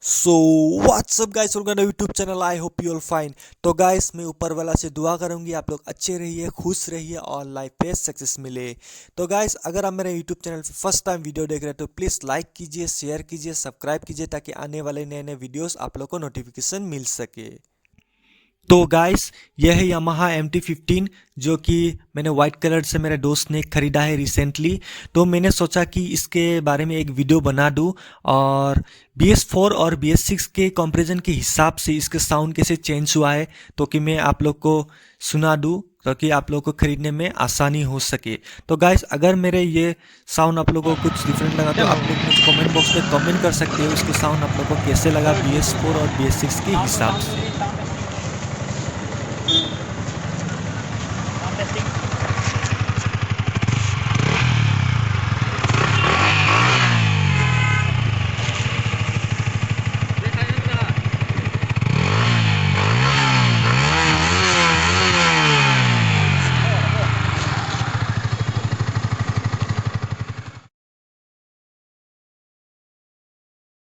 So what's up guys, welcome YouTube channel. I hope you all fine. तो guys, मैं ऊपर वाला से दुआ करूंगी आप लोग अच्छे रहिए, खुश रहिए और लाइफ पे सक्सेस मिले। तो गाइस, अगर आप मेरे यूट्यूब चैनल पे फर्स्ट टाइम वीडियो देख रहे हैं तो प्लीज़ लाइक कीजिए, शेयर कीजिए, सब्सक्राइब कीजिए ताकि आने वाले नए नए वीडियोस आप लोग को नोटिफिकेशन मिल सके। तो गाइस, यह है यामाहा MT-15 जो कि मैंने वाइट कलर से मेरे दोस्त ने खरीदा है रिसेंटली। तो मैंने सोचा कि इसके बारे में एक वीडियो बना दूं और BS4 और BS6 के कंपैरिजन के हिसाब से इसके साउंड कैसे चेंज हुआ है तो कि मैं आप लोग को सुना दूं ताकि आप लोग को खरीदने में आसानी हो सके। तो गाइस, अगर मेरे ये साउंड आप लोगों को कुछ डिफरेंट लगा तो आप लोग मुझे कमेंट बॉक्स में कमेंट कर सकते हो इसके साउंड आप लोग को कैसे लगा BS4 और BS6 के हिसाब से।